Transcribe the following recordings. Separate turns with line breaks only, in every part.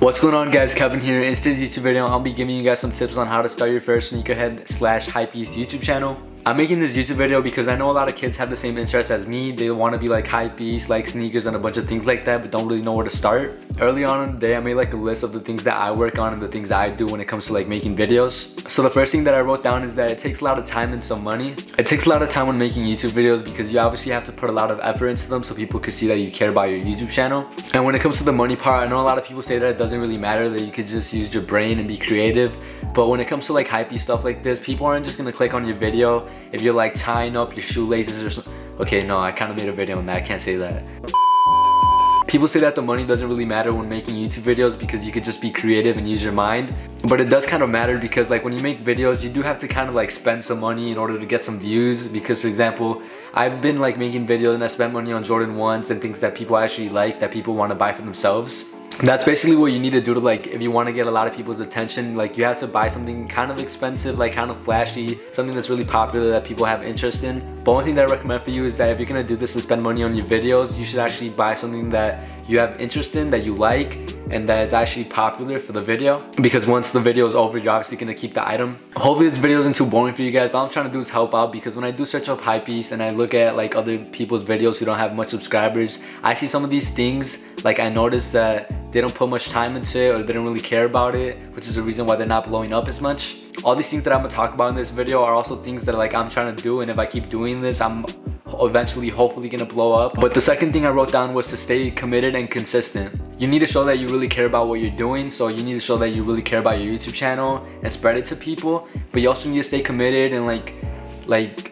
What's going on, guys? Kevin here. In today's YouTube video, I'll be giving you guys some tips on how to start your first Sneakerhead / Hypebeast YouTube channel. I'm making this YouTube video because I know a lot of kids have the same interests as me. They want to be like Hypebeast, like sneakers and a bunch of things like that, but don't really know where to start. Early on in the day, I made like a list of the things that I work on and the things that I do when it comes to like making videos. So the first thing that I wrote down is that it takes a lot of time and some money. It takes a lot of time when making YouTube videos because you obviously have to put a lot of effort into them so people could see that you care about your YouTube channel. And when it comes to the money part, I know a lot of people say that it doesn't really matter, that you could just use your brain and be creative. But when it comes to like hypey stuff like this, people aren't just gonna click on your video if you're like tying up your shoelaces or something. Okay, no, I kind of made a video on that. I can't say that. People say that the money doesn't really matter when making YouTube videos because you could just be creative and use your mind. But it does kind of matter because like when you make videos, you do have to kind of like spend some money in order to get some views. Because for example, I've been like making videos and I spent money on Jordan 1s and things that people actually like, that people want to buy for themselves. That's basically what you need to do to like, if you want to get a lot of people's attention, like you have to buy something kind of expensive, like kind of flashy, something that's really popular that people have interest in. But one thing that I recommend for you is that if you're gonna do this and spend money on your videos, you should actually buy something that you have interest in, that you like, and that is actually popular for the video. Because once the video is over, you're obviously gonna keep the item. Hopefully this video isn't too boring for you guys. All I'm trying to do is help out, because when I do search up Hypebeast and I look at like other people's videos who don't have much subscribers, I see some of these things, like I noticed that they don't put much time into it or they don't really care about it, which is the reason why they're not blowing up as much. All these things that I'm gonna talk about in this video are also things that like I'm trying to do, and if I keep doing this, I'm eventually hopefully gonna blow up. But the second thing I wrote down was to stay committed and consistent. You need to show that you really care about what you're doing, so you need to show that you really care about your YouTube channel and spread it to people. But you also need to stay committed and like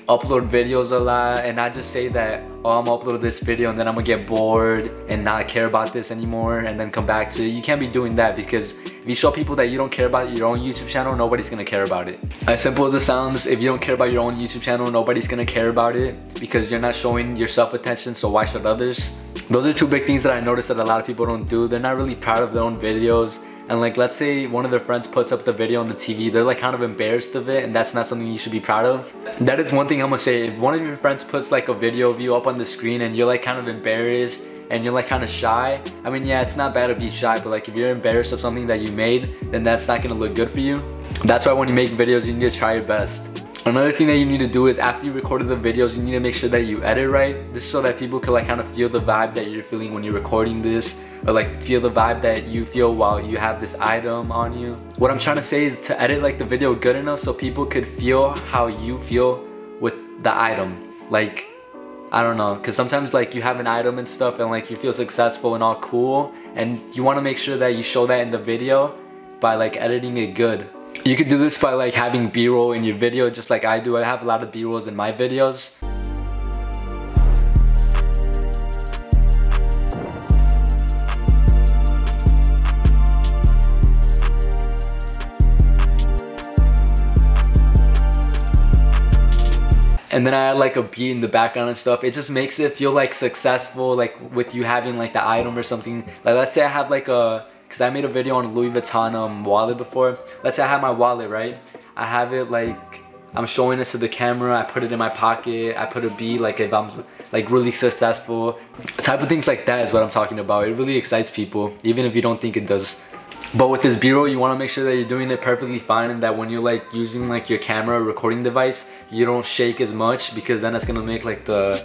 upload videos a lot, and not just say that, oh, I'm gonna upload this video and then I'm gonna get bored and not care about this anymore and then come back to it. You can't be doing that, because if you show people that you don't care about your own YouTube channel, nobody's gonna care about it. As simple as it sounds, if you don't care about your own YouTube channel, nobody's gonna care about it, because you're not showing yourself attention, so why should others? Those are two big things that I noticed that a lot of people don't do. They're not really proud of their own videos. And like, let's say one of their friends puts up the video on the TV, they're like kind of embarrassed of it, and that's not something you should be proud of. That is one thing I'm gonna say. If one of your friends puts like a video of you up on the screen and you're like kind of embarrassed and you're like kind of shy, I mean, yeah, it's not bad to be shy, but like if you're embarrassed of something that you made, then that's not gonna look good for you. That's why when you make videos, you need to try your best. Another thing that you need to do is, after you recorded the videos, you need to make sure that you edit right. This is so that people can like kind of feel the vibe that you're feeling when you're recording this, or like feel the vibe that you feel while you have this item on you. What I'm trying to say is to edit like the video good enough so people could feel how you feel with the item. Like, I don't know, because sometimes like you have an item and stuff and like you feel successful and all cool, and you want to make sure that you show that in the video by like editing it good. You could do this by like having B-roll in your video, just like I do. I have a lot of B-rolls in my videos. And then I add like a beat in the background and stuff. It just makes it feel like successful, like with you having like the item or something. Like let's say I have like a, because I made a video on Louis Vuitton wallet before. Let's say I have my wallet, right? I have it like, I'm showing this to the camera, I put it in my pocket, I put a beat, like if I'm like really successful. Type of things like that is what I'm talking about. It really excites people, even if you don't think it does. But with this B-roll, you want to make sure that you're doing it perfectly fine, and that when you're like using like your camera recording device, you don't shake as much, because then it's gonna make like the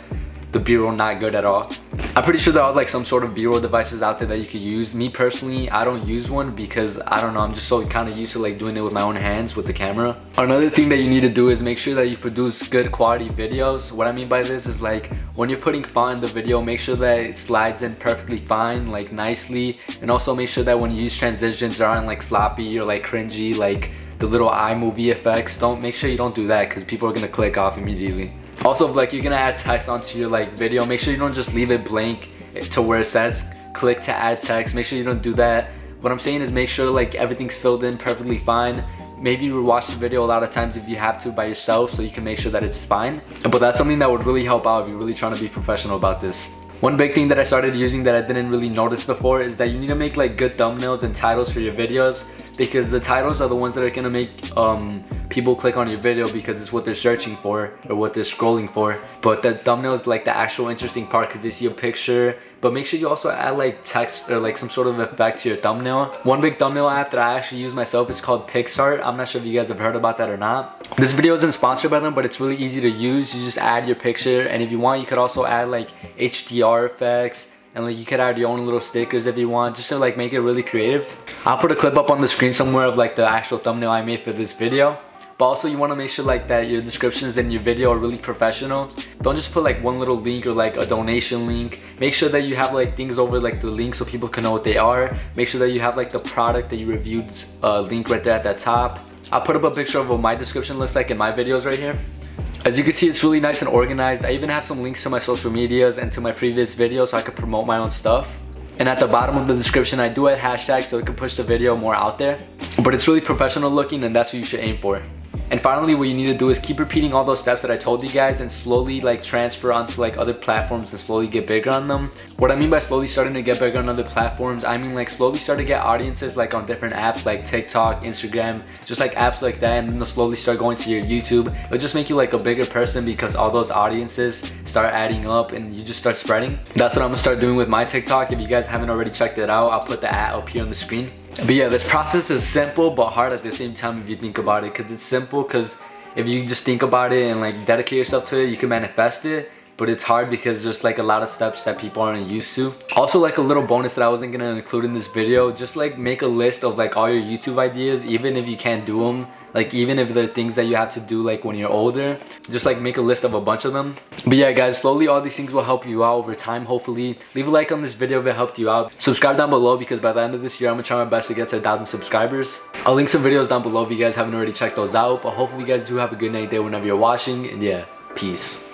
B-roll not good at all. I'm pretty sure there are like some sort of B-roll devices out there that you could use. Me personally, I don't use one because I don't know, I'm just so kind of used to like doing it with my own hands with the camera. Another thing that you need to do is make sure that you produce good quality videos. What I mean by this is like, when you're putting font in the video, make sure that it slides in perfectly fine, like nicely, and also make sure that when you use transitions, they aren't like sloppy or like cringy, like the little iMovie effects. Make sure you don't do that, because people are gonna click off immediately. Also, if like you're gonna add text onto your like video, make sure you don't just leave it blank to where it says click to add text. Make sure you don't do that. What I'm saying is make sure like everything's filled in perfectly fine. Maybe rewatch the video a lot of times if you have to by yourself, so you can make sure that it's fine. But that's something that would really help out if you're really trying to be professional about this. One big thing that I started using that I didn't really notice before is that you need to make like good thumbnails and titles for your videos. because the titles are the ones that are gonna make people click on your video because it's what they're searching for or what they're scrolling for. But the thumbnail is like the actual interesting part because they see a picture. But make sure you also add like text or like some sort of effect to your thumbnail. One big thumbnail app that I actually use myself is called Pixart. I'm not sure if you guys have heard about that or not. This video isn't sponsored by them, but it's really easy to use. You just add your picture, and if you want, you could also add like HDR effects, and like you could add your own little stickers if you want, just to like make it really creative. I'll put a clip up on the screen somewhere of like the actual thumbnail I made for this video. But also you want to make sure like that your descriptions in your video are really professional. Don't just put like one little link or like a donation link. Make sure that you have like things over like the link so people can know what they are. Make sure that you have like the product that you reviewed link right there at the top. I'll put up a picture of what my description looks like in my videos right here. As you can see, it's really nice and organized. I even have some links to my social medias and to my previous videos so I could promote my own stuff. And at the bottom of the description, I do add hashtags so it can push the video more out there. But it's really professional looking, and that's what you should aim for. And finally, what you need to do is keep repeating all those steps that I told you guys and slowly like transfer onto like other platforms and slowly get bigger on them. What I mean by slowly starting to get bigger on other platforms, I mean like slowly start to get audiences like on different apps like TikTok, Instagram, just like apps like that, and then they'll slowly start going to your YouTube. It'll just make you like a bigger person because all those audiences start adding up and you just start spreading. That's what I'm gonna start doing with my TikTok. If you guys haven't already checked it out, I'll put the ad up here on the screen. But yeah, this process is simple but hard at the same time if you think about it, because it's simple because if you just think about it and like dedicate yourself to it, you can manifest it. But it's hard because there's like a lot of steps that people aren't used to. Also, like a little bonus that I wasn't gonna include in this video, just like make a list of like all your YouTube ideas, even if you can't do them. Like even if they're things that you have to do like when you're older, just like make a list of a bunch of them. But yeah guys, slowly all these things will help you out over time, hopefully. Leave a like on this video if it helped you out. Subscribe down below because by the end of this year, I'm gonna try my best to get to 1,000 subscribers. I'll link some videos down below if you guys haven't already checked those out. But hopefully you guys do have a good night day whenever you're watching. And yeah, peace.